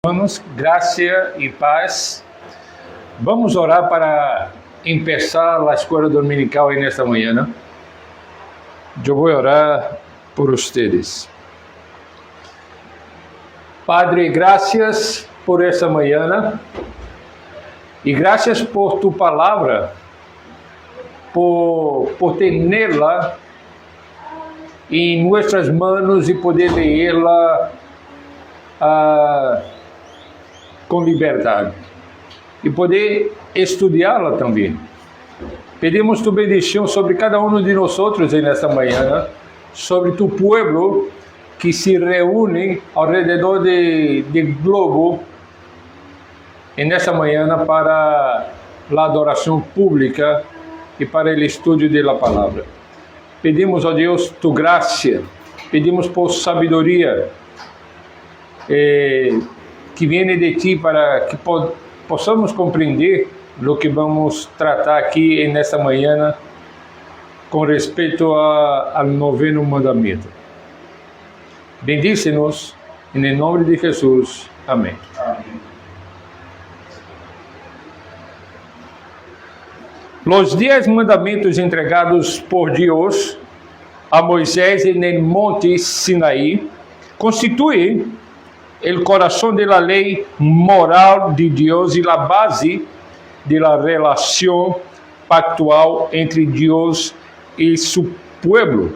Hermanos, gracia y paz. Vamos a orar para empezar la escuela dominical en esta mañana. Yo voy a orar por ustedes. Padre, gracias por esta mañana y gracias por tu palabra, por tenerla en nuestras manos y poder leerla com liberdade e poder estudá-la também. Pedimos tu bendição sobre cada um de nós nesta manhã, sobre tu pueblo que se reúne ao redor do globo nesta manhã para a adoração pública e para o estudo da palavra. Pedimos a Deus tu graça, pedimos por sabedoria que vem de ti para que possamos compreender o que vamos tratar aqui nesta manhã com respeito ao noveno mandamento. Bendice-nos em nome de Jesus. Amém. Os 10 mandamentos entregados por Deus a Moisés no monte Sinaí constituem o coração da lei moral de Deus e a base da relação pactual entre Deus e seu povo.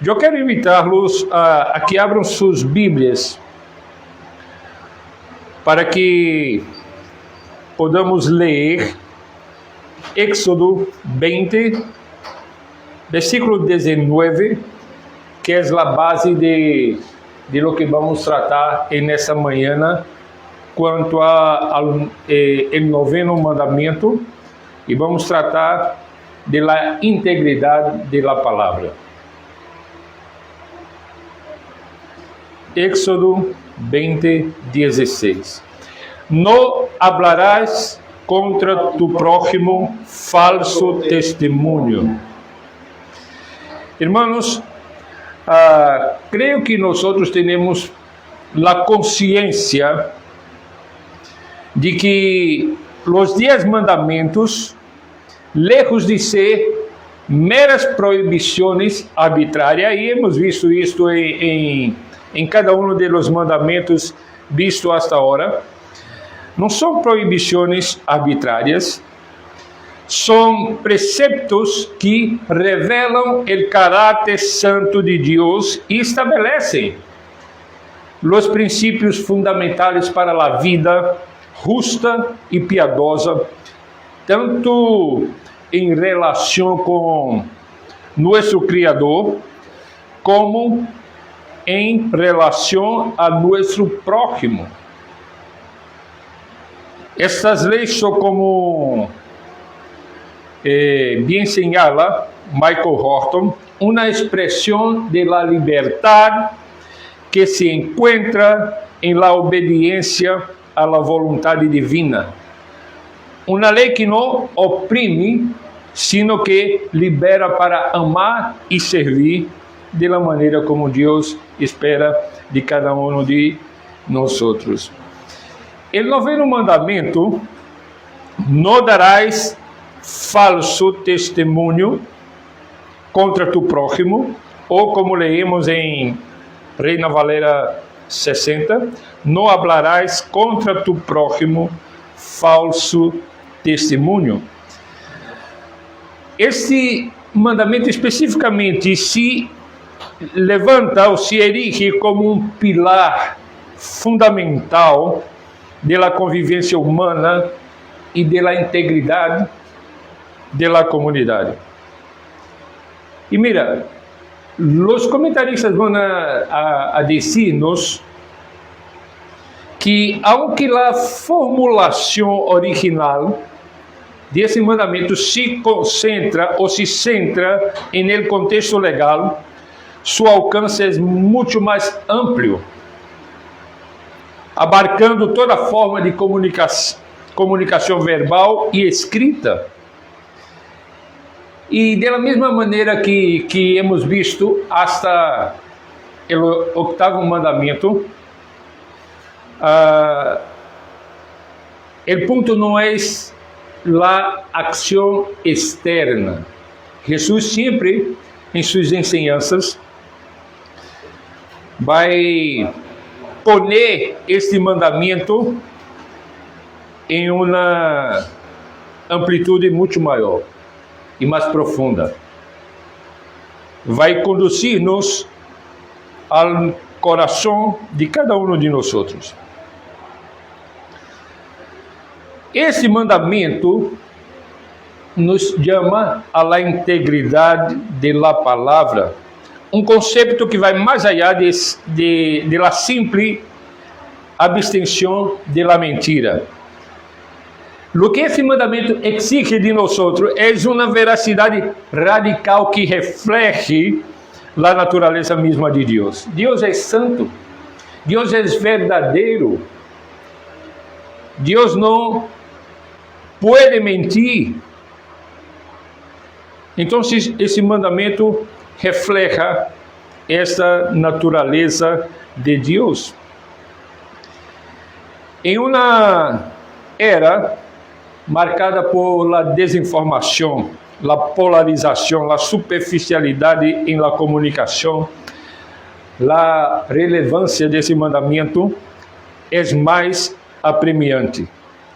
Eu quero invitar-los a que abram suas Bíblias para que podamos ler Éxodo 20, versículo 19, que é a base de lo que vamos tratar nessa manhã quanto ao noveno mandamento, e vamos tratar da integridade da palavra. Éxodo 20, 16. No hablarás contra tu prójimo falso testemunho. Hermanos, creio que nós temos a consciência de que os 10 mandamentos, lejos de ser meras proibições arbitrárias, e hemos visto isto em cada um dos mandamentos visto hasta agora, não são proibições arbitrárias, são preceptos que revelam o caráter santo de Deus e estabelecem os princípios fundamentais para a vida justa e piedosa, tanto em relação com nosso Criador, como em relação a nosso prójimo. Estas leis são como bien señala Michael Horton, una expresión de la libertad que se encuentra en la obediencia a la voluntad divina. Una ley que no oprime, sino que libera para amar y servir de la manera como Dios espera de cada uno de nosotros. El noveno mandamento: no darás falso testemunho contra tu prójimo, ou como leemos em Reina Valera 60, não hablarás contra tu prójimo falso testemunho. Este mandamento especificamente se levanta ou se erige como um pilar fundamental da convivência humana e da integridade da comunidade. E mira, os comentaristas vão a dizer-nos que, aunque a formulação original desse mandamento se concentra ou se centra no contexto legal, seu alcance é muito mais amplo, abarcando toda forma de comunicação verbal e escrita. E da mesma maneira que hemos visto hasta o 8º mandamento, el punto no es la acción externa. Jesús siempre en sus enseñanzas vai poner este mandamento em uma amplitude muito maior e mais profunda. Vai conduzir-nos ao coração de cada um de nós outros. Esse mandamento nos chama a la integridade de la palavra, um conceito que vai mais allá de la simple abstenção de la mentira. O que esse mandamento exige de nós é uma veracidade radical que reflete a natureza mesma de Deus. Deus é santo, Deus é verdadeiro, Deus não pode mentir. Então, esse mandamento reflete essa natureza de Deus. Em uma era marcada por la desinformação, la polarização, la superficialidade em la comunicação, la relevância desse mandamento é mais apremiante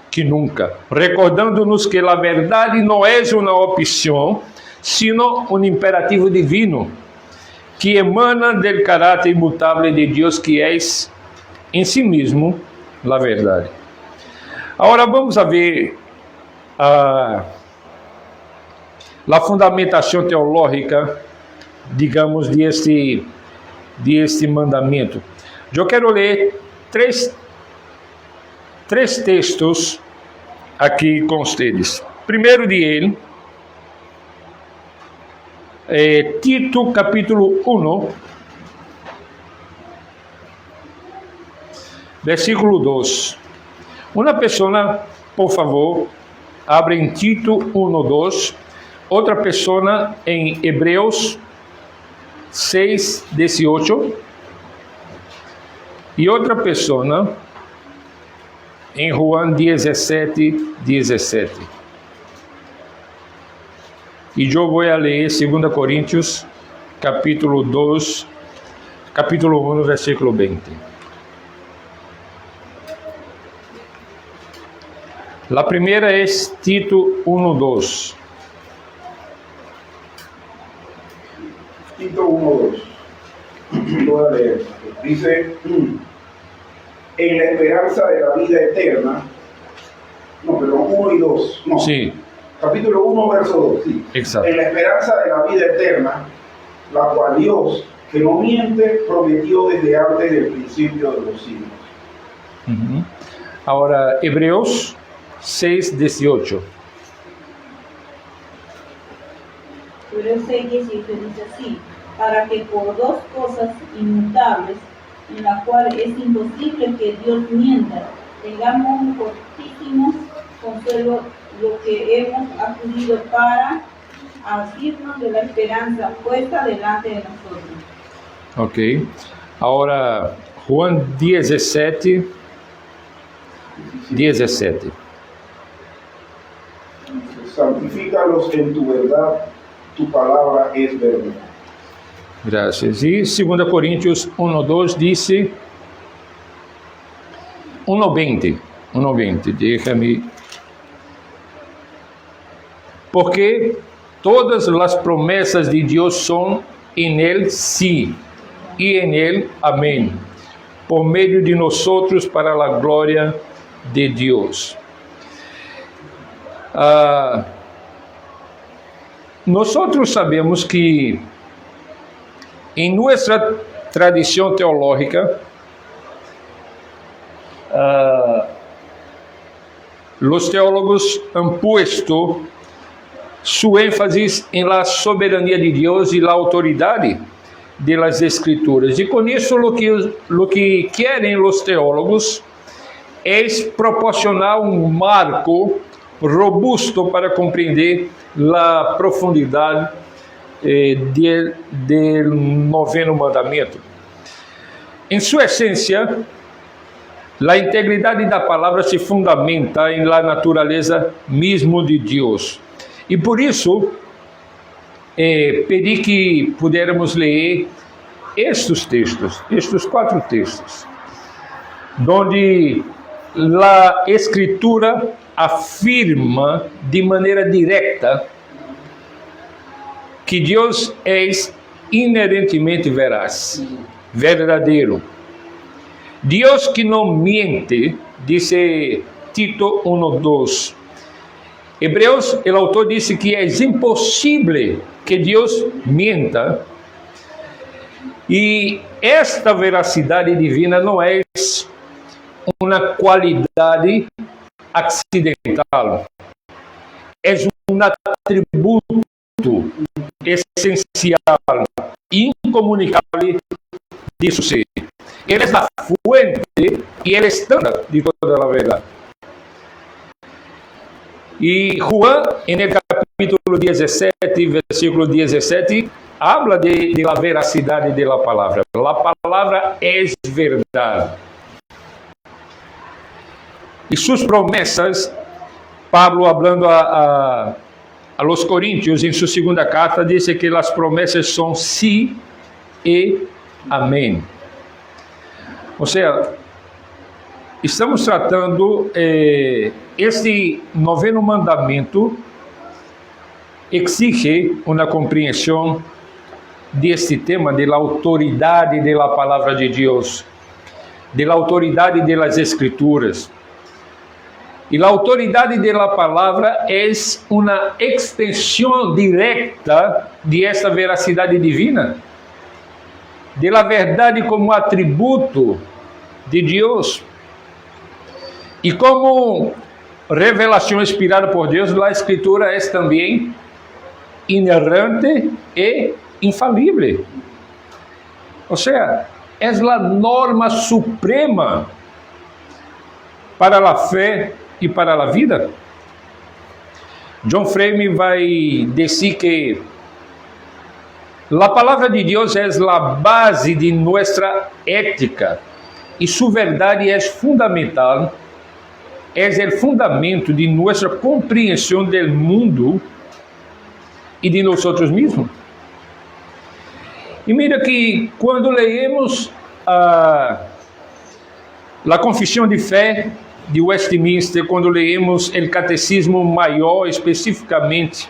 que nunca, recordando-nos que a verdade não é uma opção, sino um imperativo divino que emana do caráter imutável de Deus, que é em si mesmo a verdade. Agora vamos a ver a fundamentação teológica, digamos, de este mandamento. Eu quero ler três textos aqui com vocês. Primeiro de ele, Tito capítulo 1, versículo 2. Uma pessoa, por favor, abre em Tito 1, 2. Outra pessoa em Hebreus 6, 18. E outra pessoa em Juan 17, 17. E eu vou ler 2 Coríntios, capítulo 2, capítulo 1, versículo 20. A primeira é Tito 1, 2. Tito 1, 2. Voy a leer. Dice, en la esperanza de la vida eterna, no, perdón, 1 y 2. No. Sí. Capítulo 1, verso 2, sí. Exacto. En la esperanza de la vida eterna, la cual Dios, que no miente, prometió desde antes del principio de los siglos. Ahora, Hebreos 6, 18. Hebreos 6, 18 dice así: para que por dos cosas inmutables, en las cuales es imposible que Dios mienta, tengamos un fortísimo consuelo lo que hemos acudido para asirnos de la esperanza puesta delante de nosotros. Ok. Ahora, Juan 17, 17. Santifícalos en tu verdad, tu palabra es verdad. Graças. E 2 Coríntios 1, 2 disse 1:20. 1:20. Déjame. Porque todas as promessas de Deus são em Ele sim e em Ele amém, por meio de nós para a glória de Deus. Nós sabemos que em nossa tradição teológica, os teólogos han puesto su énfasis em la soberania de Deus e la autoridade de las Escrituras. E com isso, lo que querem os teólogos é proporcionar um marco robusto para compreender a profundidade do noveno mandamento. Em sua essência, a integridade da palavra se fundamenta em la natureza mesmo de Deus. E por isso, pedi que pudéssemos ler estes textos, estes 4 textos, onde a Escritura afirma de maneira direta que Deus é inerentemente veraz, verdadeiro. Deus que não miente, disse Tito 1:2. Hebreus, o autor disse que é impossível que Deus mienta, e esta veracidade divina não é uma qualidade acidental, é um atributo essencial, incomunicável de seu ser. Ele é a fuente e ele é estándar de toda a verdade. E Juan, no capítulo 17, versículo 17, habla de la veracidade de la palavra. La palavra é verdade. E suas promessas, Pablo, hablando a los Coríntios, em sua segunda carta, disse que as promessas são sim e amém. Ou seja, estamos tratando este 9º mandamento exige uma compreensão deste tema, da autoridade da palavra de Deus, da autoridade das Escrituras. E a autoridade da palavra é uma extensão direta de essa veracidade divina, da verdade como atributo de Deus. E como revelação inspirada por Deus, a Escritura é também inerrante e infalível. Ou seja, é a norma suprema para a fé e para a vida. John Frame vai dizer que a palavra de Deus é a base de nossa ética e sua verdade é fundamental, é o fundamento de nossa compreensão do mundo e de nós mesmos. E mira que quando leemos a Confissão de Fé de Westminster, quando leemos o Catecismo Maior especificamente,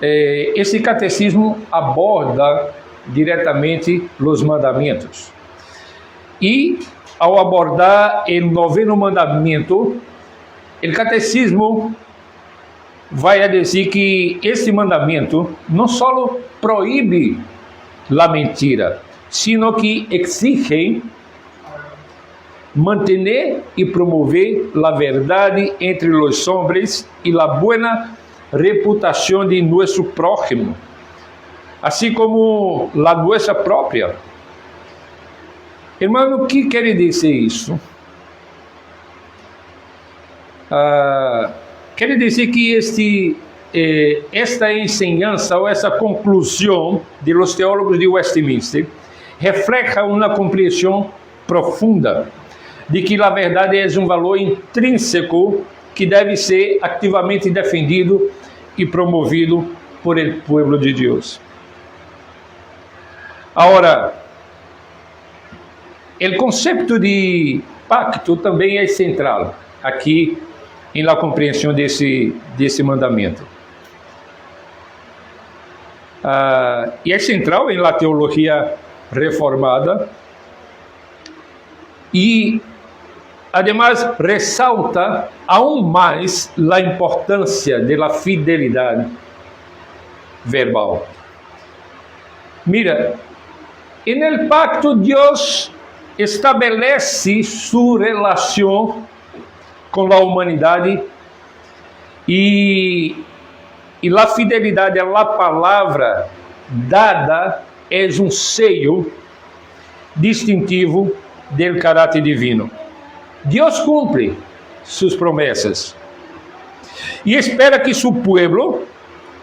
esse catecismo aborda diretamente os mandamentos. E ao abordar o 9º mandamento, o catecismo vai a dizer que esse mandamento não só proíbe a mentira, sino que exige manter e promover a verdade entre os homens e a boa reputação de nosso prójimo, assim como a nossa própria. Irmão, o que quer dizer isso? Quer dizer que esta ensinança ou essa conclusão de los teólogos de Westminster refleja uma compreensão profunda de que a verdade é um valor intrínseco que deve ser ativamente defendido e promovido por el pueblo de Deus. Agora, o conceito de pacto também é central aqui em la compreensão desse mandamento. E é central em la teologia reformada e, además, ressalta aún mais a importância da fidelidade verbal. Mira, no pacto Deus estabelece sua relação com a humanidade e a fidelidade à palavra dada é um sello distintivo do caráter divino. Deus cumpre suas promessas e espera que seu povo,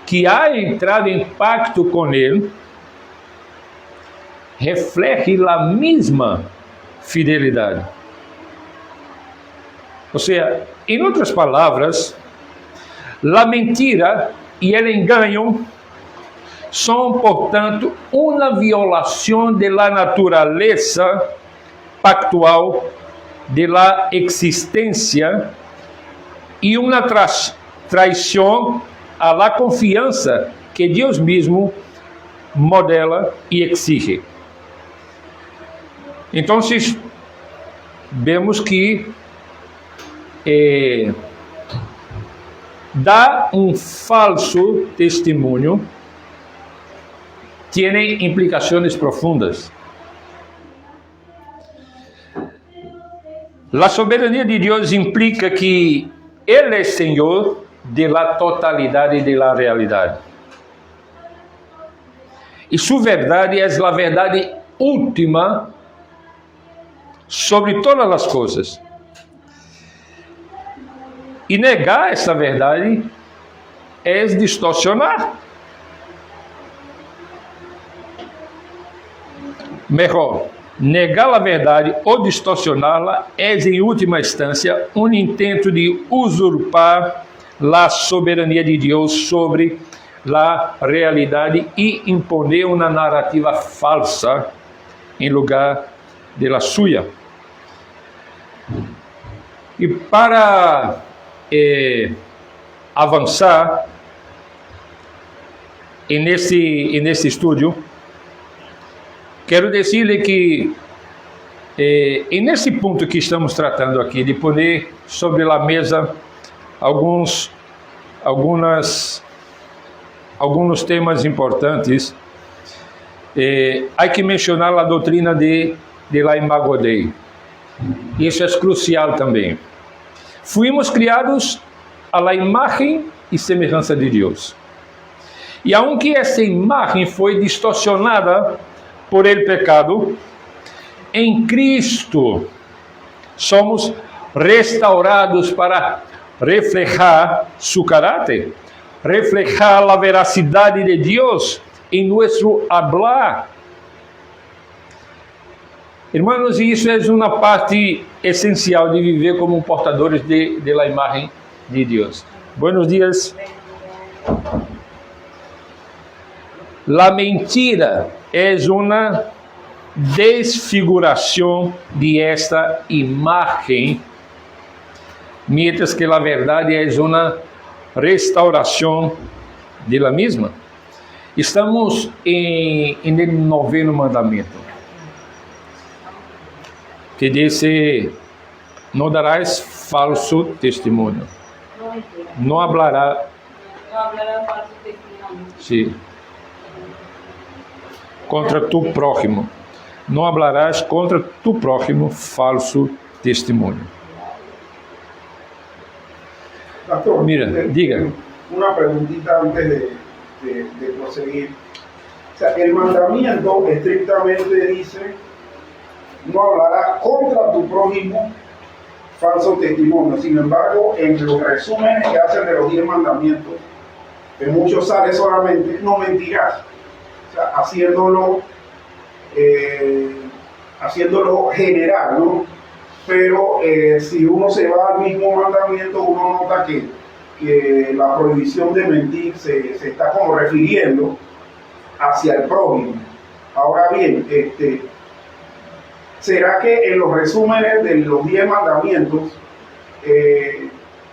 que ha entrado em pacto com ele, reflete a mesma fidelidade. Ou seja, em outras palavras, a mentira e o engano são, portanto, uma violação da natureza pactual da existência e uma traição à confiança que Deus mesmo modela e exige. Então, vemos que dar um falso testemunho tem implicações profundas. A soberania de Deus implica que Ele é Senhor da totalidade da realidade. E sua verdade é a verdade última sobre todas as coisas. E negar essa verdade é distorcionar. Melhor, negar a verdade ou distorcioná-la é, em última instância, um intento de usurpar a soberania de Deus sobre a realidade e imponer uma narrativa falsa em lugar da sua. E para avançar nesse estúdio, quero dizer-lhe que nesse ponto que estamos tratando aqui, de pôr sobre a mesa alguns temas importantes, há que mencionar a doutrina de la Imago Dei. Isso é crucial também. Fuimos criados à la imagem e semelhança de Deus. E aunque essa imagem foi distorcionada por el pecado, em Cristo somos restaurados para reflejar su caráter, reflejar a veracidade de Deus em nosso hablar. Irmãos, isso é uma parte essencial de viver como portadores de la imagem de Deus. Buenos dias. La mentira é uma desfiguração de esta imagem, mientras que a verdade é uma restauração de la mesma. Estamos em el noveno mandamento, que diz: não darás falso testemunho. Não hablará. No hablará falso testimonio. Sim. Contra tu prójimo. Não hablarás contra tu prójimo falso testemunho. Pastor, Mira, diga. Una preguntita antes de proseguir. O sea, el mandamiento estrictamente dice: no hablarás contra tu prójimo falso testimonio. Sin embargo, en los resúmenes que hacen de los 10 mandamientos, en muchos sale solamente no mentirás. O sea, haciéndolo general, ¿no? Pero si uno se va al mismo mandamiento, uno nota que la prohibición de mentir se está como refiriendo hacia el prójimo. Ahora bien, ¿será que en los resúmenes de los 10 mandamientos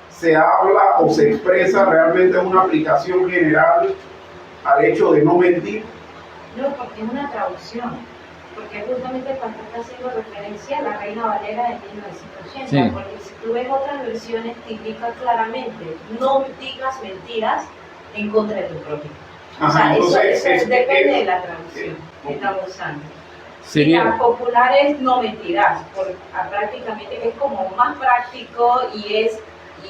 se habla o se expresa realmente una aplicación general al hecho de no mentir? No, porque es una traducción, porque justamente cuando está haciendo referencia a la Reina Valera de 1980, sí. Porque si tú ves otras versiones te indica claramente: no digas mentiras en contra de tu prójimo. O sea, eso depende de la traducción que estamos usando. Sería... Y la popular es no mentirás, prácticamente es como más práctico y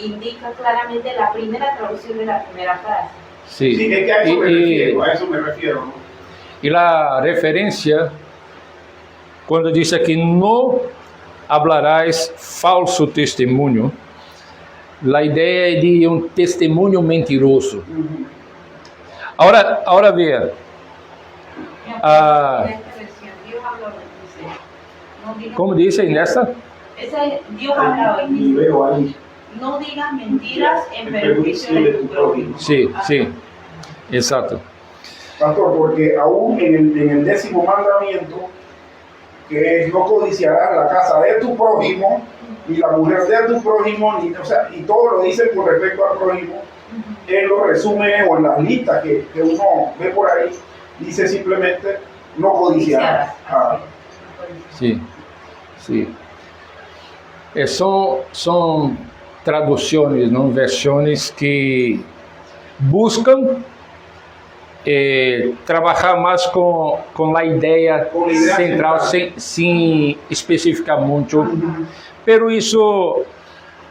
indica claramente la primera traducción de la primera frase. Sí, sí, es que a eso me refiero, ¿no? E a referência, quando diz aqui, não hablarás falso testemunho, a ideia é de um testemunho mentiroso. Ahora veja. En esta versión, Dios habló, dice: Como dice en esta? Dios habla hoy. Y veo ahí. No digas mentiras en perjuicio de tu prójimo. Sí, sí, exacto. Pastor, porque aún en el 10º mandamiento, que es no codiciarás la casa de tu prójimo, ni la mujer de tu prójimo, ni, o sea, y todo lo dice con respecto al prójimo, él lo resume o en las listas que uno ve por ahí, dice simplemente no codiciarás. Sí, sí. Son traducciones, ¿no? Versiones que buscan trabajar más con la idea central, sin especificar mucho. Pero eso,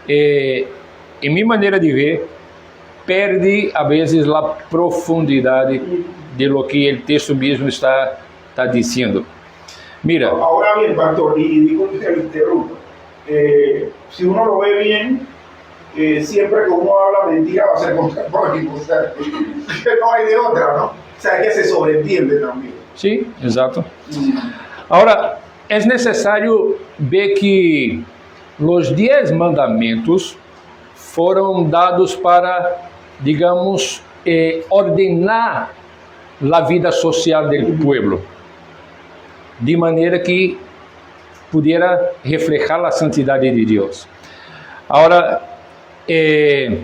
en mi manera de ver, perde a veces la profundidad de lo que el texto mismo está diciendo. Mira. Ahora bien, pastor, y disculpe que lo interrumpa. Si uno lo ve bien, siempre que uno habla mentira va a ser contra el prójimo. O sea, no hay de otra, ¿no? O sea, que se sobreentiende también. Sí, exacto. Ahora, es necesario ver que los 10 mandamentos fueron dados para, digamos, ordenar la vida social del pueblo, de manera que pudiera reflejar la santidad de Dios. Ahora, el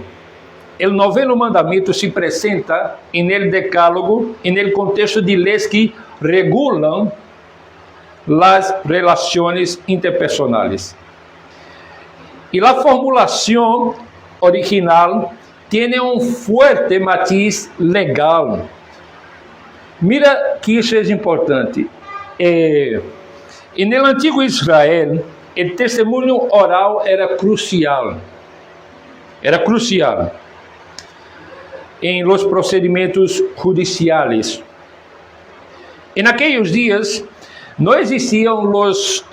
9º mandamento se presenta en el decálogo, en el contexto de leyes que regulan las relaciones interpersonales. Y la formulación original tiene un fuerte matiz legal. Mira que isso é importante. No antigo Israel, o testemunho oral era crucial. Era crucial em los procedimentos judiciais. En aquellos dias, não existiam os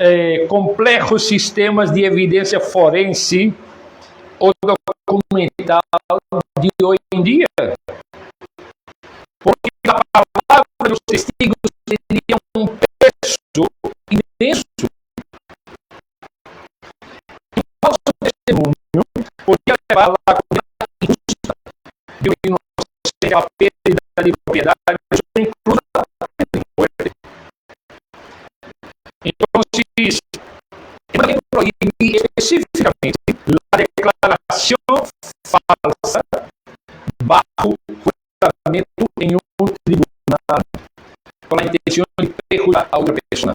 complejos sistemas de evidência forense ou documental de hoje em dia. Porque a palavra dos testigos teria um peso imenso. O falso testemunho podia levar à condenação injusta de um inocente à perda de propriedade, incluso a morte. Então, se proíbe especificamente a declaração falsa bajo juramento em um tribunal com a intenção de perjudicar a outra pessoa.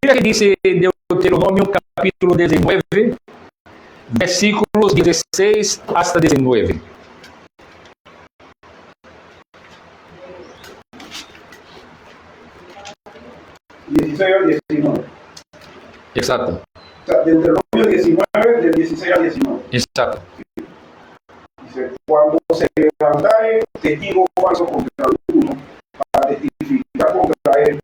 Mira que diz Deuteronômio capítulo 19, versículos 16 hasta 19. Exacto. Deuteronomio 19, del 16 al 19. Exacto. Dice, cuando se levantare testigo falso contra alguno para testificar contra él,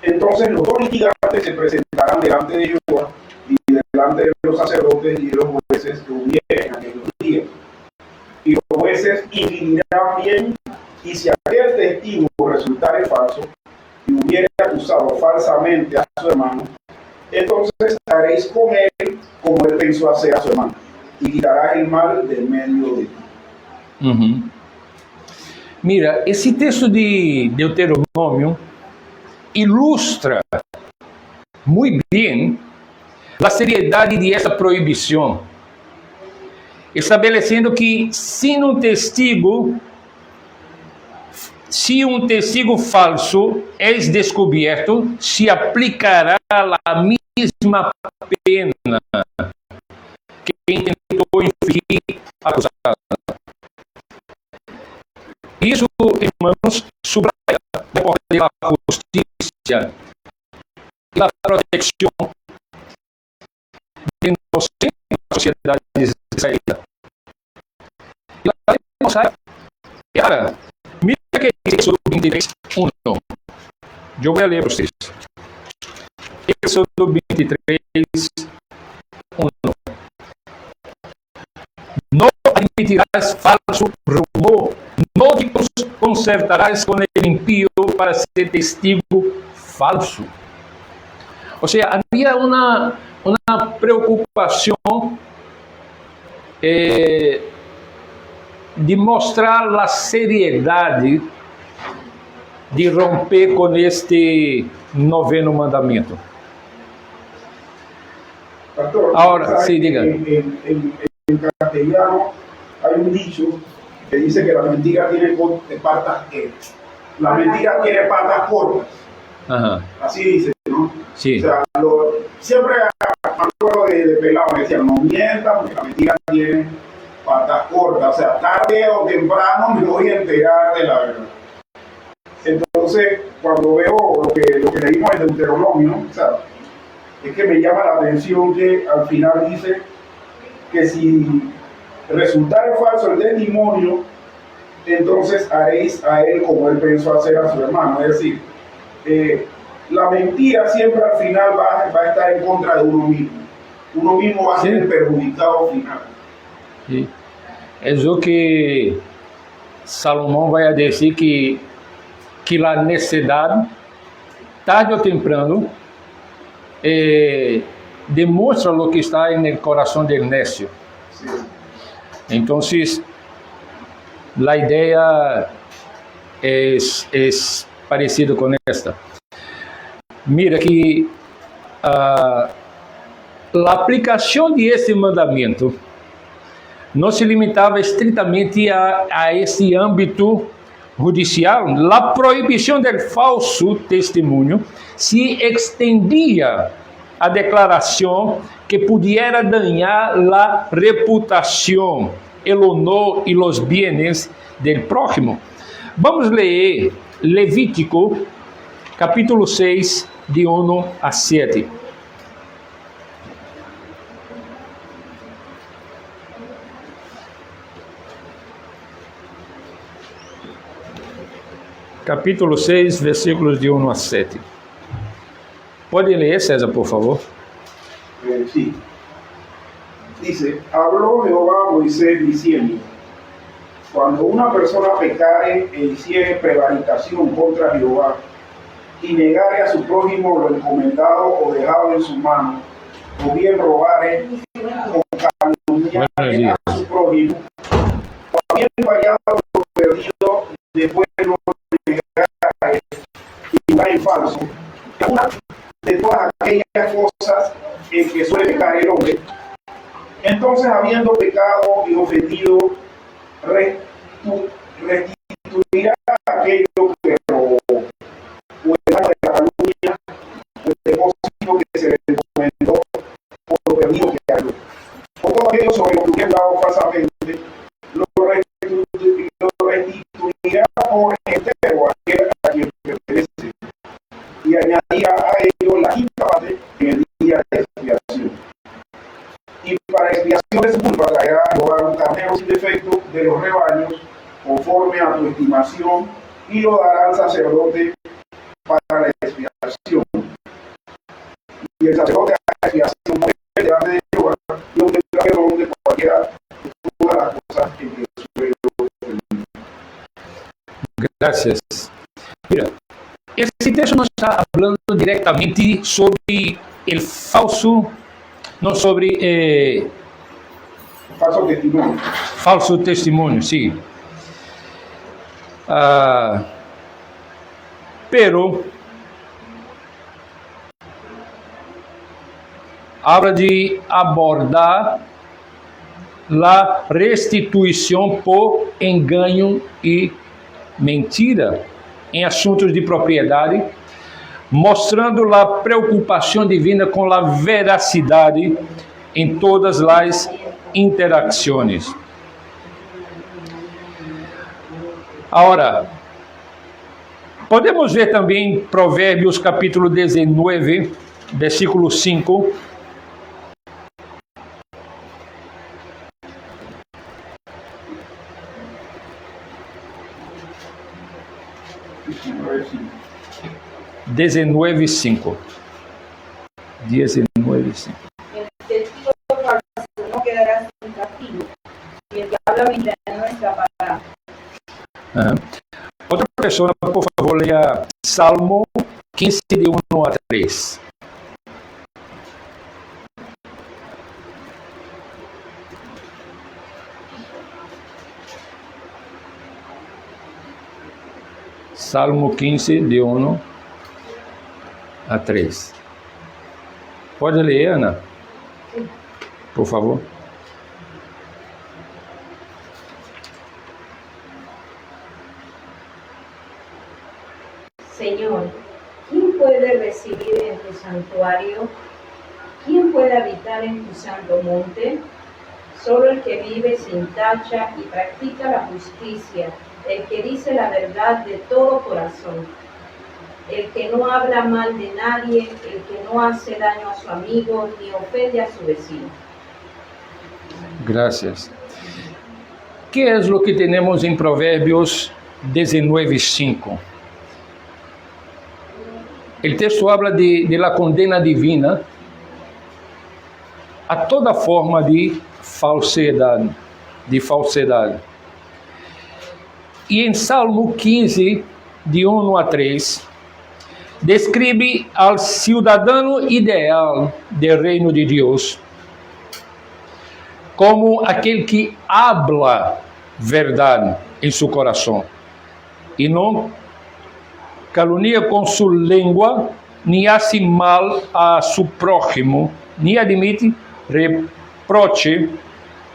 entonces los dos litigantes se presentarán delante de Jehová y delante de los sacerdotes y de los jueces que hubieren en aquellos días. Y los jueces inquirirán bien, y si aquel testigo resultare falso y hubiere acusado falsamente a su hermano, entonces haréis con él como él pensó hacer a su hermano, y quitarás el mal del medio de ti. Uhum. Mira, esse texto de Deuteronômio ilustra muito bem a seriedade de essa proibição, estabelecendo que se um testigo falso é descoberto, se aplicará a mesma pena que quem tentou infligir a acusada. Isso, irmãos, subraia a importância da justiça e da proteção de nós na sociedade israelita. E a demonstra, cara, mira que dice Éxodo 23, 1. Eu vou ler para vocês. Éxodo 23, 1. Não admitirás falso rumor, não te consertarás com el impío para ser testigo falso. O sea, había una preocupación de mostrar a seriedade de romper com este noveno mandamento. Pastor, Ahora, sí, diga. En castellano hay un dicho que dice que la mentira tiene patas cortas. Ajá. Así dice, ¿no? Sí. O sea, siempre me acuerdo de pelado me decían, no mientas porque la mentira tiene patas cortas. O sea, tarde o temprano me voy a enterar de la verdad. Entonces, cuando veo lo que leímos en Deuteronomio, o sea, es que me llama la atención que al final dice que si resultare falso el testimonio, entonces haréis a él como él pensó hacer a su hermano. Es decir, la mentira siempre al final va a estar en contra de uno mismo. Uno mismo va a ser el perjudicado final. Sí. Es lo que Salomão vai a dizer que a necessidade, tarde ou temprano, demonstra o que está no coração del necio. Sí. Então, a ideia é parecida com esta. Mira que a aplicação de esse mandamento não se limitava estritamente a esse âmbito judicial. A proibição do falso testemunho se extendia à declaração que pudiera dañar a reputação, el honor e os bienes del prójimo. Vamos ler Levítico, capítulo 6, de 1 a 7. Capítulo 6, versículos de 1 a 7. Pode ler, César, por favor. Sí. Dice, habló Jehová a Moisés diciendo, cuando una persona pecare e hiciere prevaricación contra Jehová y negare a su prójimo lo encomendado o dejado en su mano, o bien robare o calumniare a su prójimo, o habiendo hallado lo perdido, después no negare y va en falso, una de todas aquellas cosas en que suele pecar el hombre, entonces habiendo pecado y ofendido, restituirá aquello que robó, o el daño de la calumnia, o el depósito que se le encomendó, o lo perdido que halló, o todo aquello sobre lo que hablado falsamente, lo restituirá por entero a quien pertenece, y añadirá a ello la quinta parte en el día de expiación. Y para expiación de su culpa traerá a Jehová un carnero sin defecto de los rebaños, conforme a tu estimación, y lo dará al sacerdote para la expiación. Y el sacerdote a la expiación muere delante de Jehová, y obtendrá perdón de cualquiera de todas las cosas en que suelo ofendido. Gracias. Mira, esse texto não está falando diretamente sobre o falso, não sobre falso testemunho, sim. Pero habla de abordar a restituição por engano e mentira em assuntos de propriedade, mostrando a preocupação divina com a veracidade em todas as interações. Agora, podemos ver também Provérbios capítulo 19, versículo 5. Dezenove, 5. El testigo falso no quedará sin castigo, y el que habla mentira no escapará. Outra pessoa, por favor, leia Salmo 15, de 1 a 3. Salmo 15, de 1 a 3. Pode ler, Ana? Por favor. Señor, ¿quién puede recibir en tu santuario? ¿Quién puede habitar en tu santo monte? Solo el que vive sin tacha y practica la justicia, el que dice la verdad de todo corazón, el que no habla mal de nadie, el que no hace daño a su amigo ni ofende a su vecino. Gracias. ¿Qué es lo que tenemos en Proverbios 19:5? El texto habla de la condena divina a toda forma de falsedade. E em Salmo 15, de 1 a 3, descreve ao cidadão ideal do reino de Deus como aquele que habla verdade em seu coração e não calunia com sua língua, nem hace mal a seu prójimo, nem admite reproche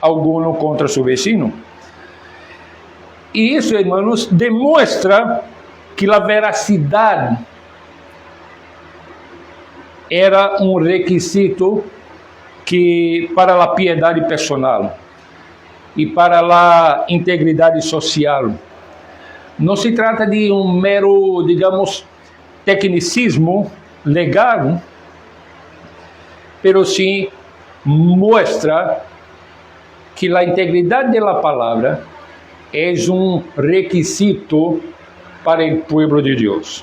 alguno contra seu vecino. E isso, irmãos, demonstra que a veracidade era um requisito que para a piedade pessoal e para a integridade social. Não se trata de um mero, digamos, tecnicismo legal, pero sim mostra que a integridade da palavra é um requisito para o povo de Deus.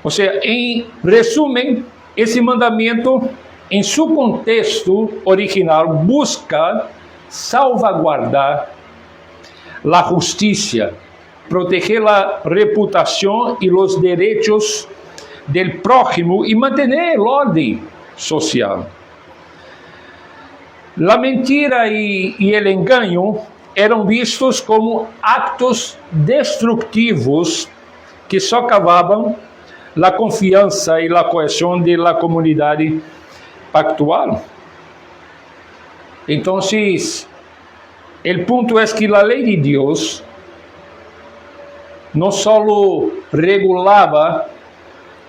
Ou seja, em resumo, esse mandamento, em seu contexto original, busca salvaguardar a justiça, proteger a reputação e os direitos do prójimo e manter a ordem social. A mentira e o engano eram vistos como actos destrutivos que socavavam a confiança e a coesão da comunidade pactual. Então, o ponto é que a lei de Deus não só regulava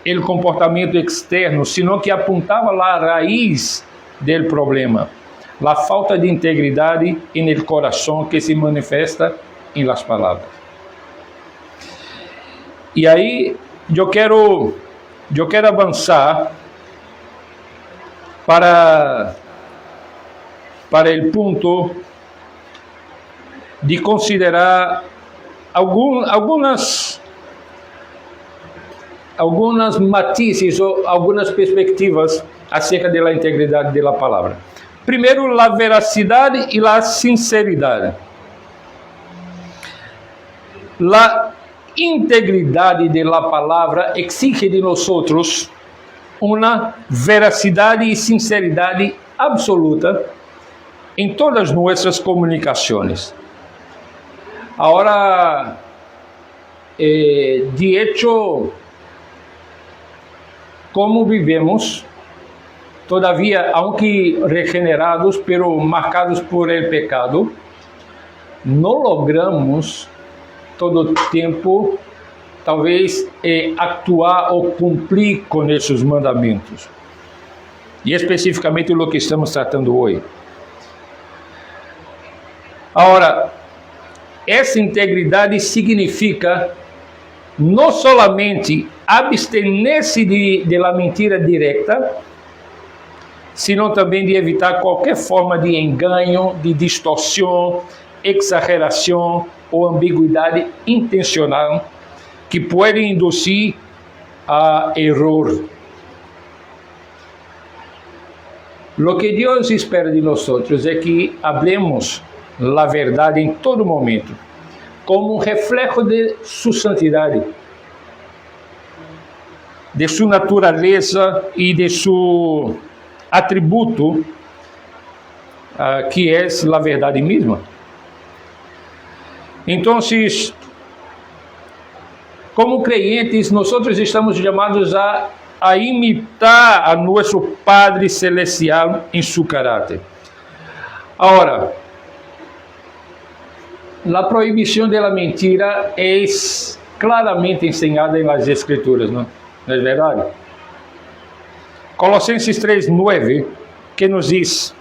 o comportamento externo, sino que apontava a raiz do problema, a falta de integridade no coração que se manifesta em las palavras. E aí eu quero avançar para o ponto de considerar algumas matizes ou algumas perspectivas acerca da integridade da palavra. Primeiro, a veracidade e a sinceridade. A integridade da palavra exige de nós uma veracidade e sinceridade absoluta em todas nossas comunicações. Agora, de hecho, como vivemos, todavia, aunque regenerados, pero marcados por el pecado, não logramos todo o tempo, talvez, actuar ou cumprir com esses mandamentos. E especificamente o que estamos tratando hoje. Agora, essa integridade significa não somente abster-se de la mentira direta, senão também de evitar qualquer forma de engano, de distorção, exageração ou ambiguidade intencional que pode induzir a erro. Lo que Deus espera de nós é que hablemos a verdade em todo momento, como um reflexo de sua santidade, de sua natureza e de seu atributo, que é a verdade mesma. Então, Como creyentes, nosotros estamos llamados a imitar a nuestro Padre Celestial en su carácter. Ahora, la prohibición de la mentira es claramente enseñada en las Escrituras, ¿no? ¿No es verdad? Colossenses 3:9, que nos diz: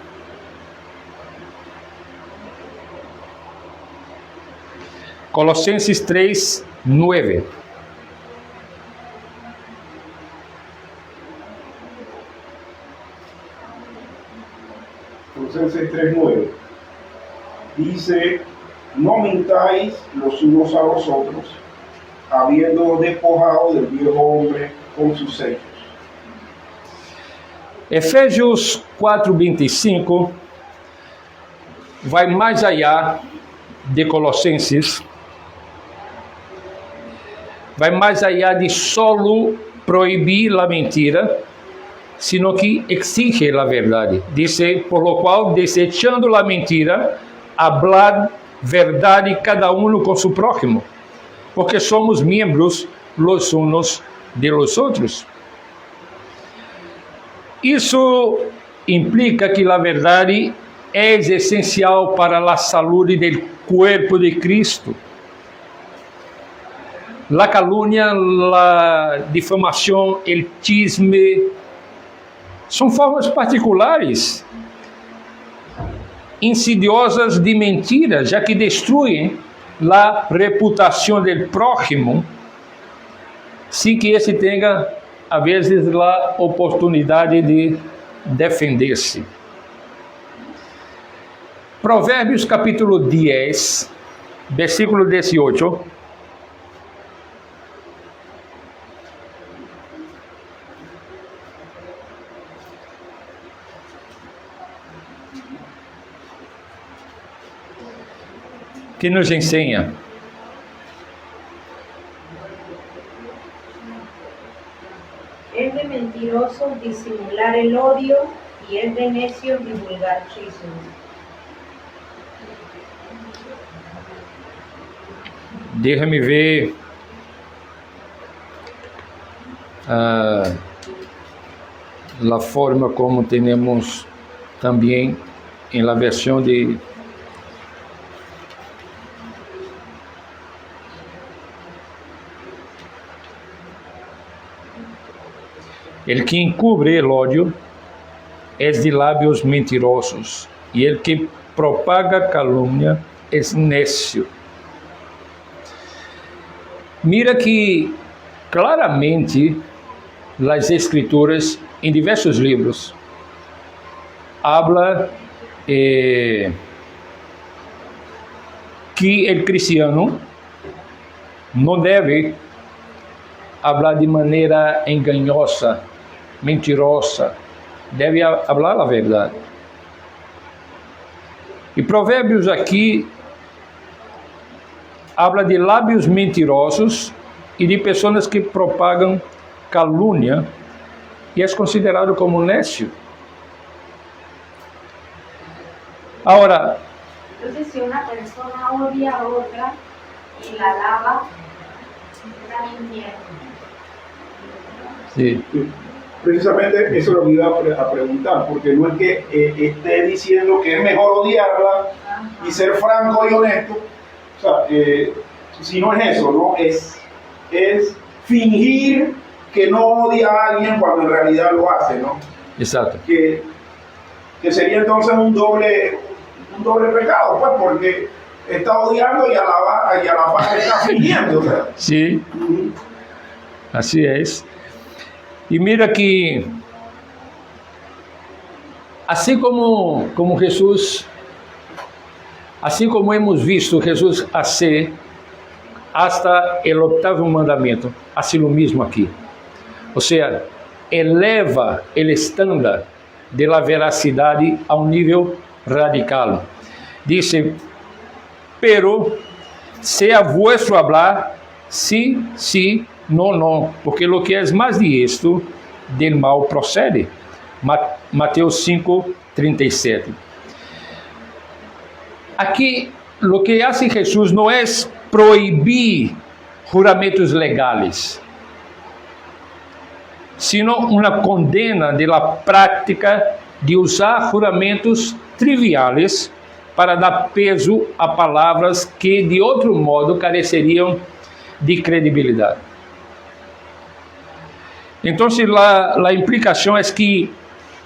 Colossenses 3:9. Colosenses 3:9 dice: no mintáis los unos a los otros, habiendo despojado del viejo hombre con sus hechos. Efésios 4:25 vai mais allá de Colossenses, vai mais allá de solo proibir a mentira, sino que exige a verdade. Dice, por lo cual, desechando a mentira, hablar verdade cada uno com seu prójimo, porque somos miembros los unos de los outros. Isso implica que a verdade é essencial para a saúde do corpo de Cristo. A calúnia, a difamação, o chisme são formas particulares, insidiosas de mentiras, já que destruem a reputação do prójimo, sem que esse tenha, a vezes, a oportunidade de defender-se. Provérbios capítulo 10, versículo 18. Que nos ensina: es de mentirosos disimular el odio y es de necios divulgar chismes. Deixa-me ver a forma como temos também em la versão de el que encubre el odio es de lábios mentirosos, e el que propaga calúnia es necio. Mira que claramente as Escrituras, em diversos livros, habla que o cristiano não deve falar de maneira engañosa, mentirosa, deve falar a verdade. E Provérbios aqui habla de lábios mentirosos e de pessoas que propagam calúnia, e é considerado como necio. Agora, Entonces, si una persona odia a otra y la alaba, está mintiendo. sí, Precisamente eso es lo que iba a preguntar, porque no es que esté diciendo que es mejor odiarla y ser franco y honesto, o sea, si no es eso, ¿no? Es fingir que no odia a alguien cuando en realidad lo hace, ¿no? exato. Que sería entonces un doble pecado, pues, porque está odiando y a la par está fingiendo, o sea. Sí, así es. E mira que, assim como Jesus, assim como hemos visto Jesus hacer hasta el 8º mandamento, assim lo mismo aqui. Ou seja, eleva o estándar de la veracidade a um nível radical. Dice, pero sea vuestro hablar, sí, sí, no, no, porque lo que es más de esto, del mal procede. Mateus 5:37. Aqui, lo que hace Jesús no es prohibir juramentos legais, sino uma condena da prática de usar juramentos triviais para dar peso a palavras que de outro modo careceriam de credibilidade. Então, a implicação é que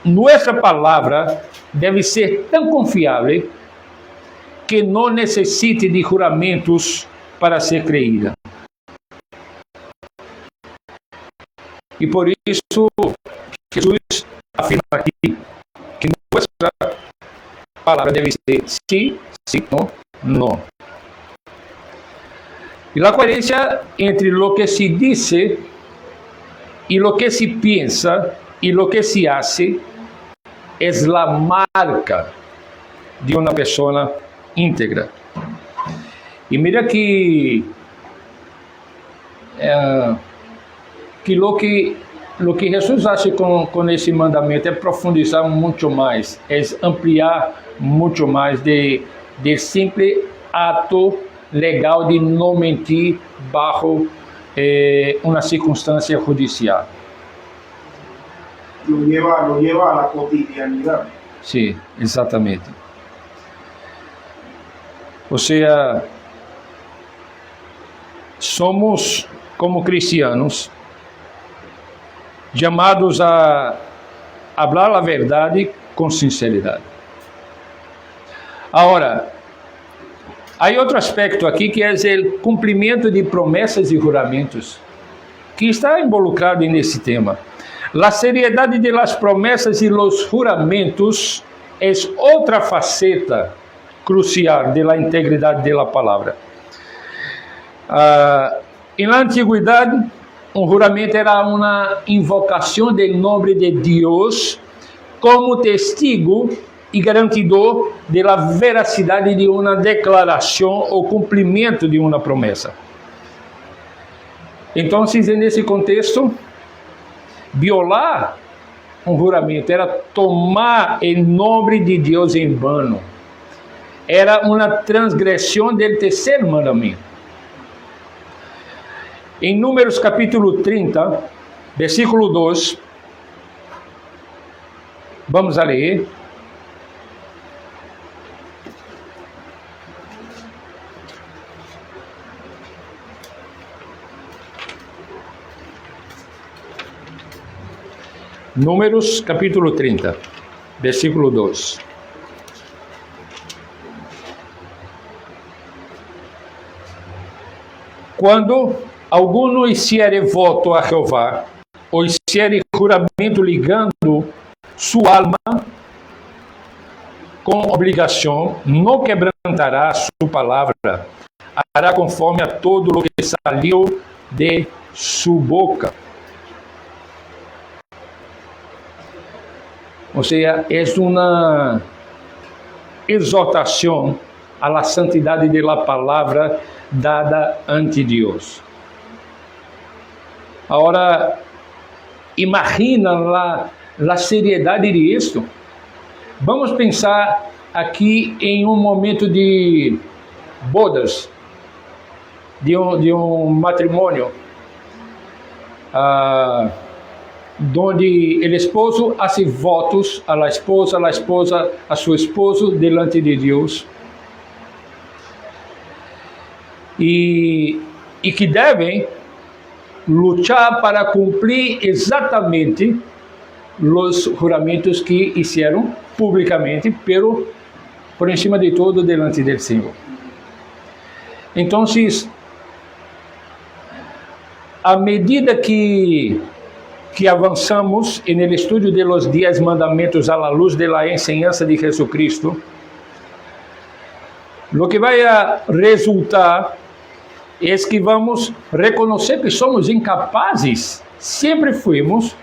nossa palavra deve ser tão confiável que não necessite de juramentos para ser creída. E por isso, Jesus afirma aqui que nossa palavra deve ser sim, sim, não, não. E a coerência entre o que se diz e o que se pensa e o que se hace é a marca de uma pessoa íntegra. E mira que lo que Jesus hace com esse mandamento é profundizar muito mais, é ampliar muito mais de simples ato legal de não mentir bajo uma circunstância judicial. Lo lleva a la cotidianidad. Sim, exatamente. Ou seja, somos, como cristianos, chamados a falar a verdade com sinceridade. Agora, há outro aspecto aqui que é o cumprimento de promessas e juramentos, que está involucrado nesse tema. A seriedade de las promessas e los juramentos é outra faceta crucial da integridade da palavra. Na antiguidade, um juramento era uma invocação do nome de Deus como testigo e garantidor da veracidade de uma declaração ou cumprimento de uma promessa. Então, nesse contexto, violar um juramento era tomar o nome de Deus em vano. Era uma transgressão do terceiro mandamento. Em Números capítulo 30, versículo 2, vamos a ler. Números capítulo 30, versículo 2. Quando alguno hiciere voto a Jeová, ou hiciere juramento ligando sua alma com obrigação, não quebrantará sua palavra, hará conforme a todo o que saliu de sua boca. Ou seja, é uma exortação à la santidade de la palavra dada ante Deus. Agora, imagina a seriedade disso. Vamos pensar aqui em um momento de bodas, de um matrimônio, onde o esposo hace votos a esposa a seu esposo delante de Deus, e que devem lutar para cumprir exatamente os juramentos que fizeram publicamente, pero por encima de todo delante do Senhor. Então, à medida que avançamos no estudo de los 10 mandamentos à la luz de la enseñanza de Jesucristo, lo que vai a resultar é que vamos reconhecer que somos incapazes, sempre fomos,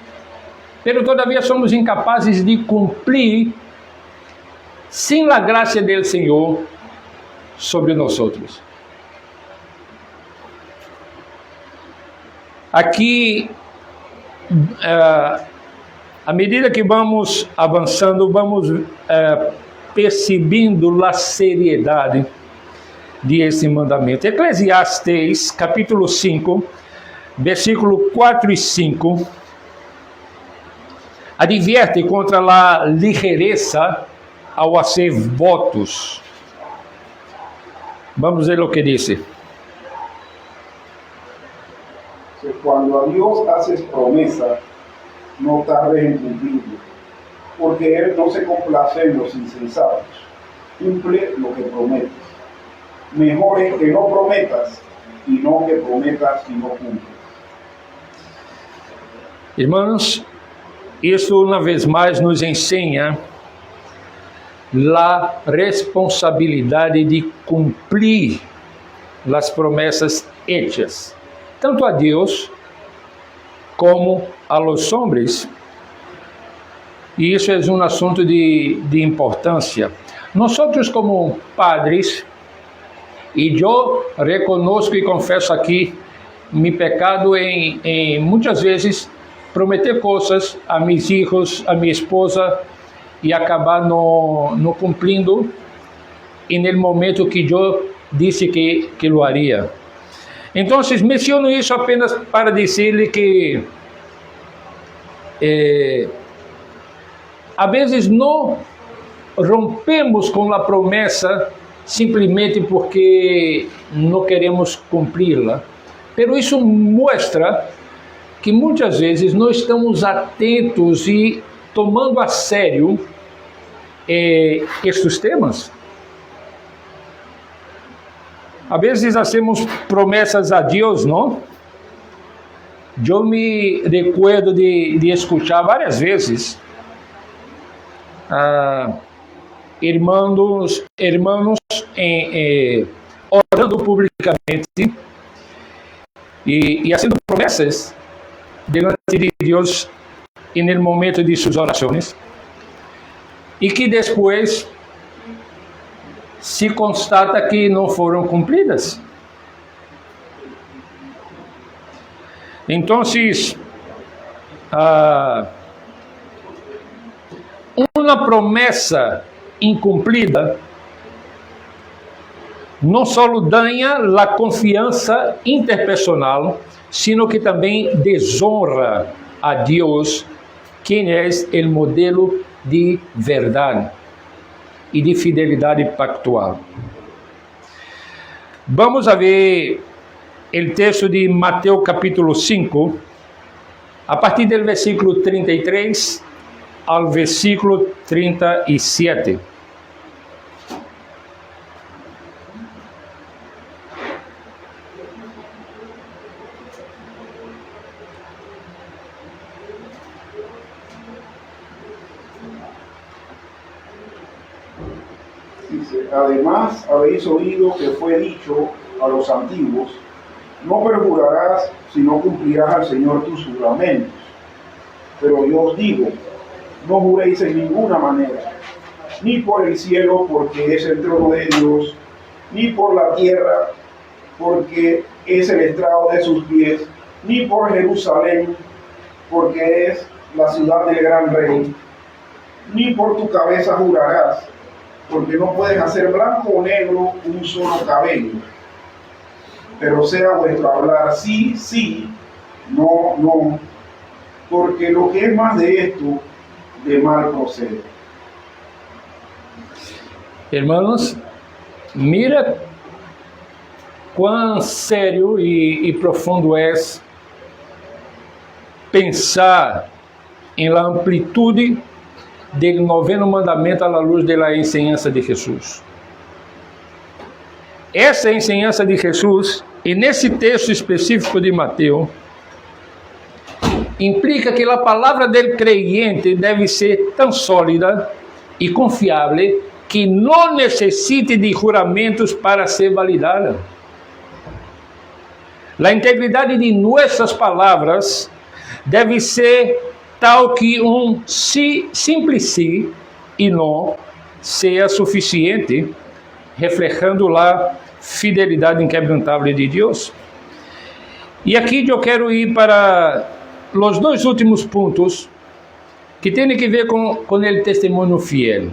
mas todavia somos incapazes de cumprir sem a graça do Senhor sobre nós outros. Aqui, à medida que vamos avançando, vamos percebendo a seriedade de esse mandamento. Eclesiastes, capítulo 5, versículo 4 e 5, advierte contra a ligereza ao hacer votos. Vamos ver o que diz. Cuando a Dios haces promesa, no tardes en cumplirlo, porque Él no se complace en los insensatos. Cumple lo que prometes. Mejor es que no prometas y no que prometas y no cumplas. Irmãos, isso uma vez mais nos ensina a responsabilidade de cumprir as promessas hechas, tanto a Deus como a los hombres. E isso é um assunto de importância. Nós, como padres, e eu reconozco e confesso aqui meu pecado em muitas vezes prometer coisas a meus filhos, a minha esposa, e acabar não cumprindo e no momento que eu disse que lo haria. Então, menciono isso apenas para dizer-lhe que a vezes não rompemos com a promessa simplesmente porque não queremos cumpri-la. Pero isso mostra que muitas vezes não estamos atentos e tomando a sério estes temas. A vezes hacemos promessas a Deus, não? Eu me recuerdo de escutar várias vezes irmãos orando publicamente e fazendo promessas diante de Deus e no momento de suas orações, e que depois se constata que não foram cumpridas. Então, uma promessa incumprida não só danha a confiança interpersonal, sino que também desonra a Deus, quem é o modelo de verdade e de fidelidade pactual. Vamos a ver o texto de Mateus capítulo 5, a partir do versículo 33 ao versículo 37. Dice, además habéis oído que fue dicho a los antiguos, no perjurarás, sino cumplirás al Señor tus juramentos. Pero yo os digo, no juréis en ninguna manera, ni por el cielo, porque es el trono de Dios, ni por la tierra, porque es el estrado de sus pies, ni por Jerusalén, porque es la ciudad del gran rey, ni por tu cabeza jurarás, porque no puedes hacer blanco o negro un solo cabello. Pero sea vuestro hablar sí, sí, no, no, porque lo que es más de esto, de mal procede. Hermanos, mira quão sério e profundo é pensar em la amplitude do noveno mandamento à luz da enseñança de Jesus. Essa enseñança de Jesus, e nesse texto específico de Mateus, implica que a palavra do creyente deve ser tão sólida e confiável que não necessite de juramentos para ser validada. A integridade de nossas palavras deve ser tal que simples sim e não seja suficiente, reflejando a fidelidade inquebrantável de Deus. E aqui eu quero ir para os dois últimos pontos que têm que ver com o testemunho fiel.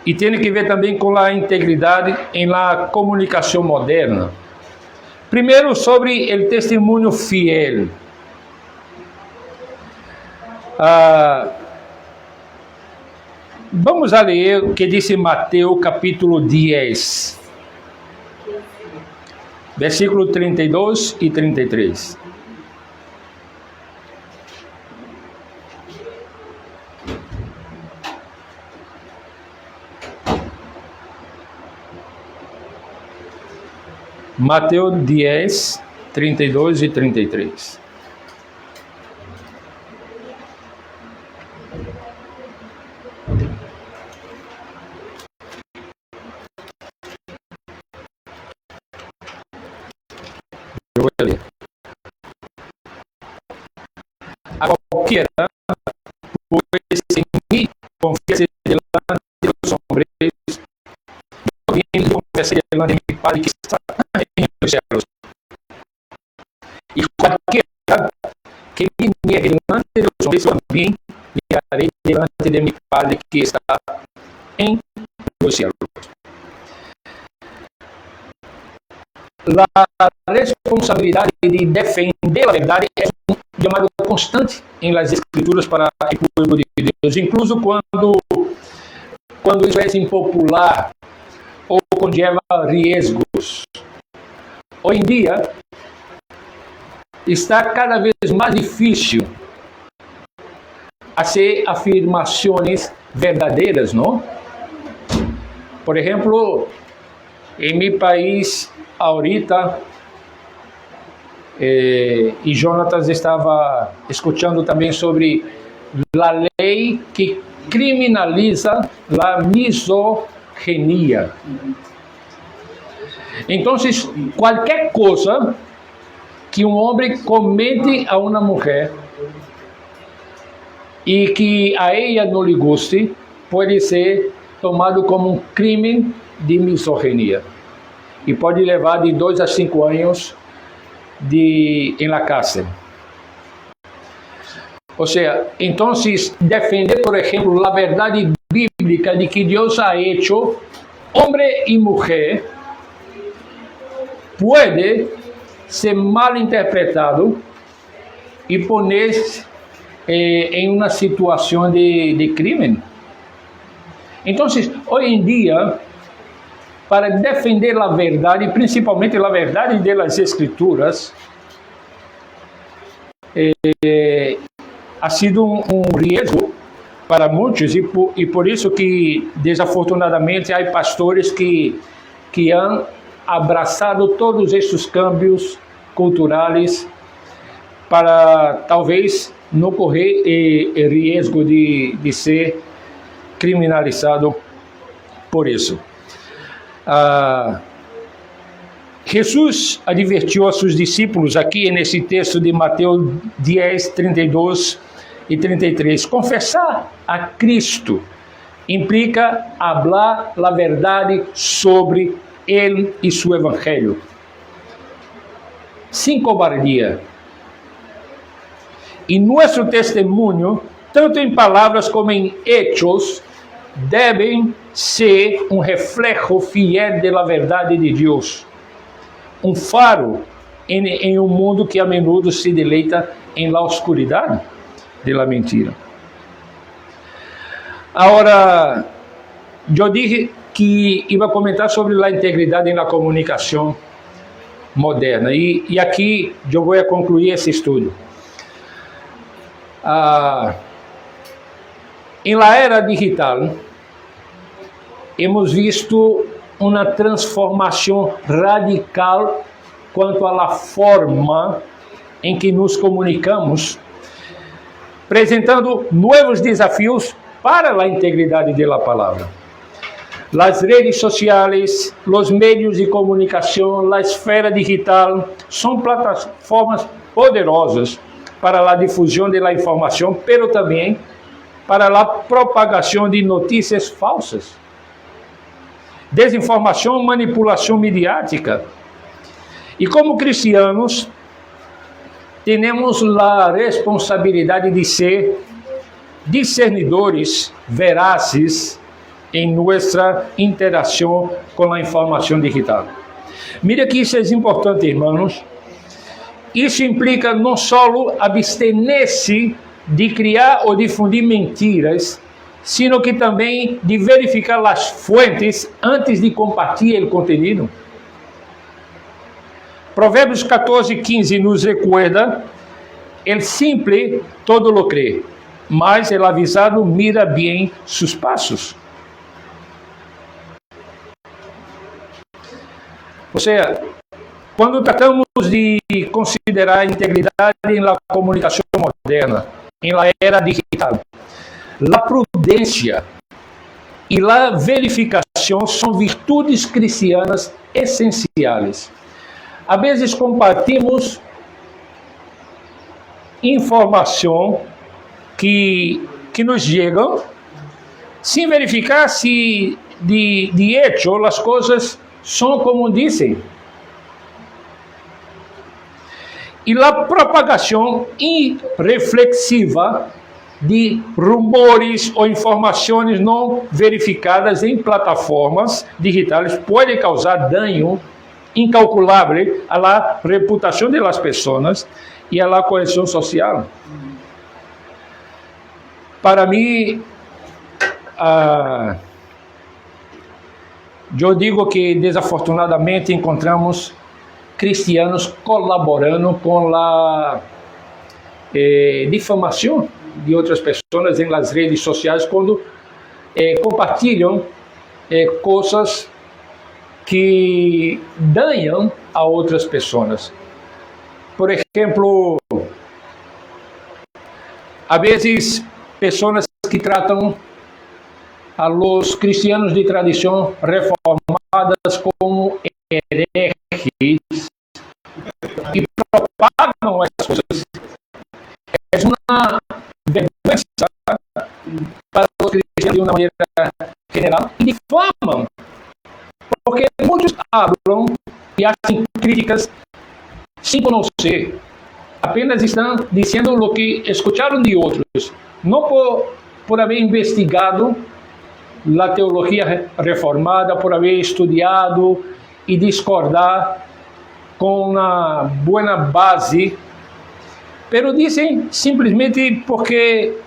e tem que ver também com a integridade em la comunicação moderna. Primeiro, sobre o testemunho fiel. Vamos a ler o que diz Mateus capítulo 10, versículo 32 e 33. Mateus 10, 32 e 33. Eu vou ler. A qualquera, pois em mim confia-se delante dos homens, e confessa delante de meu Pai que está nos céus. E qualquer que me negue delante dos homens, também negarei delante de meu Pai que está em los céus. A responsabilidade de defender a verdade é um chamado constante em las escrituras para o povo de Deus, incluso quando isso é impopular ou conlleva riscos. Hoje em dia, está cada vez mais difícil fazer afirmações verdadeiras, não? Por exemplo, em meu país, ahorita, e Jonatas estava escutando também sobre a lei que criminaliza a misoginia. Então, qualquer coisa que um homem comete a uma mulher e que a ela não lhe goste, pode ser tomado como um crime de misoginia e pode levar de 2 a 5 anos em la cárcel. Ou seja, então, defender, por exemplo, a verdade bíblica de que Deus ha hecho homem e mulher pode ser mal interpretado e poner em uma situação de crime. Então, hoje em dia, para defender a verdade, principalmente a verdade das Escrituras, ha sido um risco para muitos e por isso que, desafortunadamente, há pastores que han abraçado todos estes cambios culturais para talvez não correr risco de ser criminalizado por isso. Jesus advertiu a seus discípulos aqui nesse texto de Mateus 10, 32 e 33. Confessar a Cristo implica falar a verdade sobre Ele e seu Evangelho, sem cobardia. E nosso testemunho, tanto em palavras como em hechos, devem ser um reflexo fiel da verdade de Deus, um faro em um mundo que a menudo se deleita em la oscuridade da mentira. Agora, eu disse que ia comentar sobre a integridade na comunicação moderna e aqui eu vou concluir esse estudo. Em la era digital, hemos visto uma transformação radical quanto à forma em que nos comunicamos, apresentando novos desafios para a integridade da palavra. As redes sociais, os meios de comunicação, a esfera digital são plataformas poderosas para a difusão da informação, pero também para a propagação de notícias falsas, desinformação, manipulação midiática. E como cristianos, temos a responsabilidade de ser discernidores verazes em nossa interação com a informação digital. Mira que isso é importante, irmãos. Isso implica não só abster-se de criar ou difundir mentiras, sino que também de verificar as fontes antes de compartilhar o conteúdo. Provérbios 14:15 nos recuerda: el simple todo lo cree, mas el avisado mira bem sus passos. Ou seja, quando tratamos de considerar a integridade na comunicação moderna, na era digital, a prudência e a verificação são virtudes cristianas essenciais. Às vezes compartilhamos informação que nos chegam sem verificar se de hecho as coisas são como dizem. E a propagação irreflexiva de rumores ou informações não verificadas em plataformas digitais pode causar dano incalculável à reputação das pessoas e à coesão social. Para mim, eu digo que desafortunadamente encontramos cristianos colaborando com a difamação de outras pessoas em las redes sociais quando compartilham coisas que danham a outras pessoas. Por exemplo, às vezes pessoas que tratam a los cristianos de tradição reformadas como hereges e propagam essas coisas. É uma vergonha para os cristianos de uma maneira general e difamam, porque muitos falam e fazem críticas sem conhecer, apenas estão dizendo o que escutaram de outros, não por haver investigado a teologia reformada, por haver estudado e discordar com uma boa base, pero dizem simplesmente porque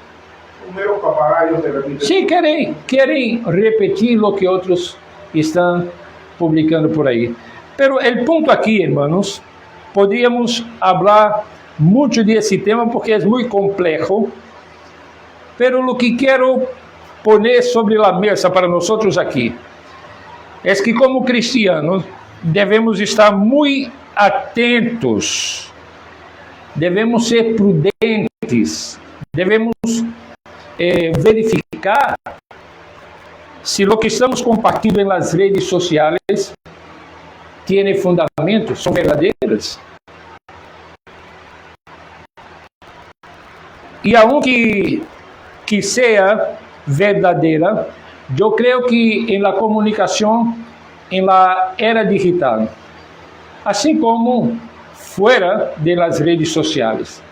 sim, querem repetir o que outros estão publicando por aí. Pero o ponto aqui, irmãos, podíamos falar muito desse tema porque é muito complexo, pero o que quero poner sobre a mesa para nós aqui é que, como cristianos, devemos estar muito atentos, devemos ser prudentes, devemos verificar se o que estamos compartilhando nas redes sociais tem fundamento, são verdadeiras. E aunque que seja verdadeira, eu creio que na comunicação, na era digital, assim como fora das redes sociais,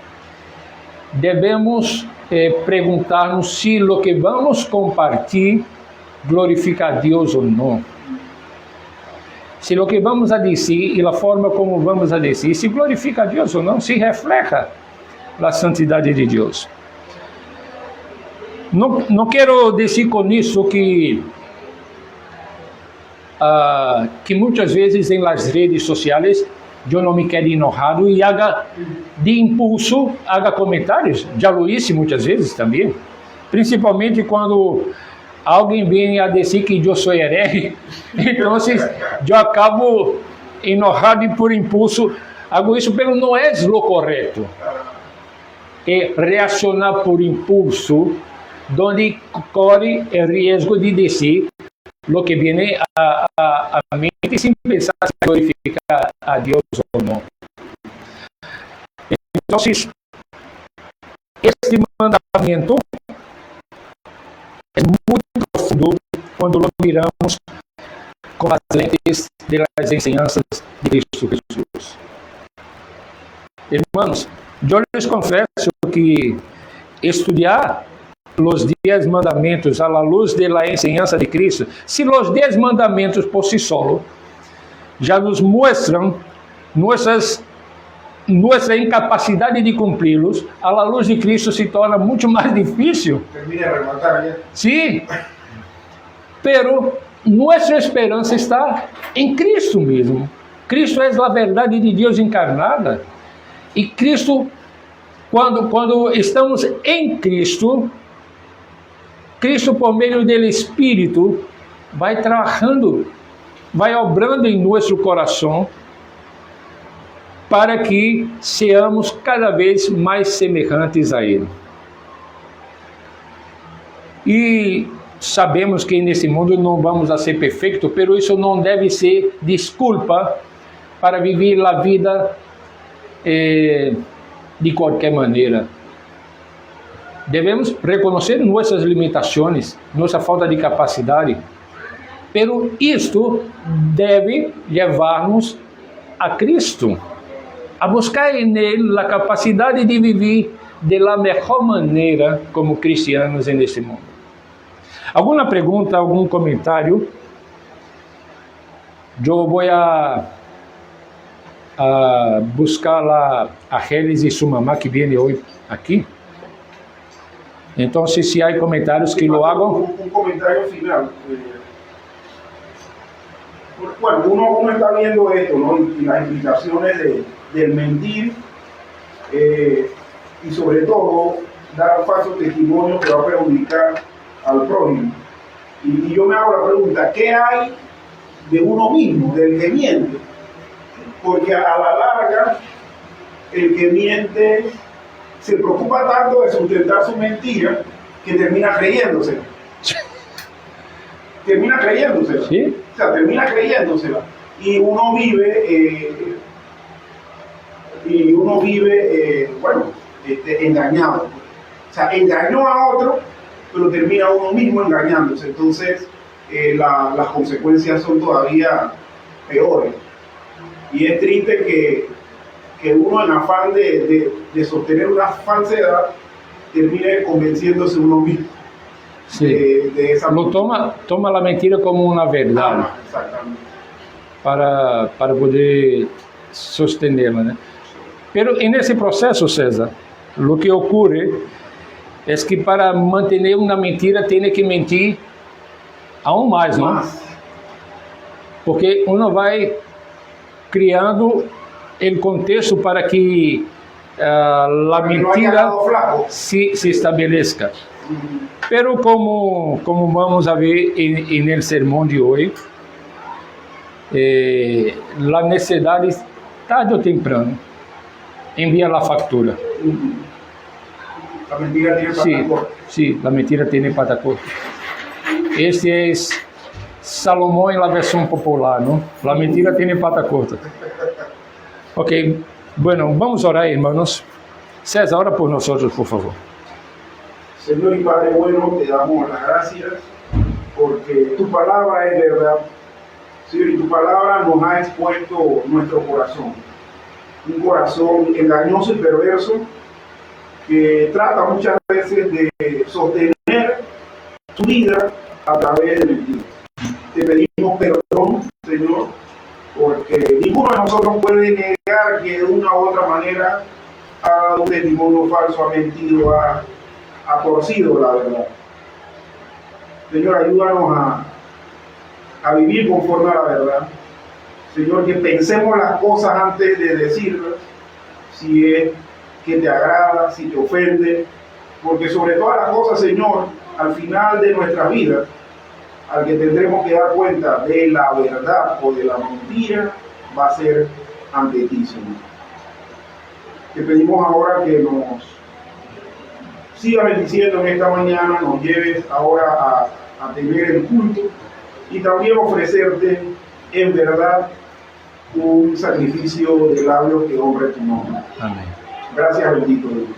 devemos perguntar-nos se o que vamos compartilhar glorifica a Deus ou não. Se o que vamos a dizer e a forma como vamos a dizer, se glorifica a Deus ou não, se refleja a santidade de Deus. Não quero dizer com isso que muitas vezes em las redes sociais eu não me quero enojado e haga de impulso, haga comentários. Já lo hice muitas vezes também, principalmente quando alguém vem a dizer que eu sou herege, então eu acabo enojado e por impulso hago isso, mas não é o correto. É reaccionar por impulso, onde corre o risco de dizer o que vem a mente sem pensar se glorificar a Deus ou não. Então, este mandamento é muito profundo quando lo miramos com as lentes das ensinanças de Cristo Jesus. Irmãos, eu lhes confesso que estudar los 10 mandamientos a la luz de la enseñanza de Cristo, si los 10 mandamientos por sí solos ya nos muestran nuestra incapacidad de cumprirlos, a la luz de Cristo se torna mucho más difícil. Termine de rematar ya. Sí, pero nuestra esperanza está en Cristo mismo. Cristo es la verdad de Dios encarnada. Y Cristo, cuando estamos en Cristo, Cristo por medio del Espíritu vai trabajando, vai obrando em nosso coração para que seamos cada vez mais semelhantes a Ele. E sabemos que nesse mundo não vamos a ser perfeitos, pero isso não deve ser desculpa para viver a vida de qualquer maneira. Devemos reconhecer nossas limitações, nossa falta de capacidade, pero isto deve levar-nos a Cristo, a buscar nele a capacidade de viver de la melhor maneira como cristianos neste mundo. Alguma pergunta, algum comentário? Eu vou a buscar a Gélis e sua mamá que vem hoje aqui. Então, se há comentários que lo hagam. Un comentario final. Bueno, uno como está viendo esto, ¿no? Y las implicaciones del mentir y sobre todo dar falso testimonio que va a perjudicar al prójimo. Y yo me hago la pregunta, ¿qué hay de uno mismo, del que miente? Porque a la larga, el que miente se preocupa tanto de sustentar su mentira que termina creyéndosela. Termina creyéndosela. ¿Sí? O sea, termina creyéndosela. Y uno vive, engañado. O sea, engañó a otro, pero termina uno mismo engañándose. Entonces, las consecuencias son todavía peores. Y es triste que uno en afán de sostener una falsedad termine convenciéndose uno mismo. Sí. De esa Lo toma la mentira como una verdad. Exactamente. Para poder sostenerla, né? Pero en ese proceso, César, lo que ocurre es que para mantener una mentira tiene que mentir aún más, ¿no? Porque uno vai criando el contexto para que la mentira se estabelezca. Pero como vamos a ver en el sermón de hoy, la necesidad tarde o temprano envía la factura. La mentira tiene pata corta. Sí, la mentira tiene pata corta. Este es Salomón en la versión popular, ¿no? La mentira tiene pata corta. Ok, bueno, vamos a orar, hermanos. César, ora por nosotros, por favor. Señor y Padre bueno, te damos las gracias porque tu palabra es verdad. Señor, y tu palabra nos ha expuesto nuestro corazón. Un corazón engañoso y perverso que trata muchas veces de sostener su vida a través de mentiras. Te pedimos perdón, Señor, porque ninguno de nosotros puede negar que de una u otra manera ha dado un testimonio falso, ha mentido, ha torcido la verdad. Señor, ayúdanos a vivir conforme a la verdad. Señor, que pensemos las cosas antes de decirlas, si es que te agrada, si te ofende, porque sobre todas las cosas, Señor, al final de nuestra vida, al que tendremos que dar cuenta de la verdad o de la mentira, va a ser ante ti, Señor. Te pedimos ahora que nos sigas bendiciendo en esta mañana, nos lleves ahora a tener el culto y también ofrecerte en verdad un sacrificio de labios que honre tu nombre. Amén. Gracias, bendito Dios.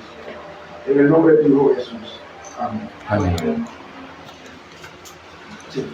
En el nombre de tu Hijo Jesús. Amén. Amén. Sí.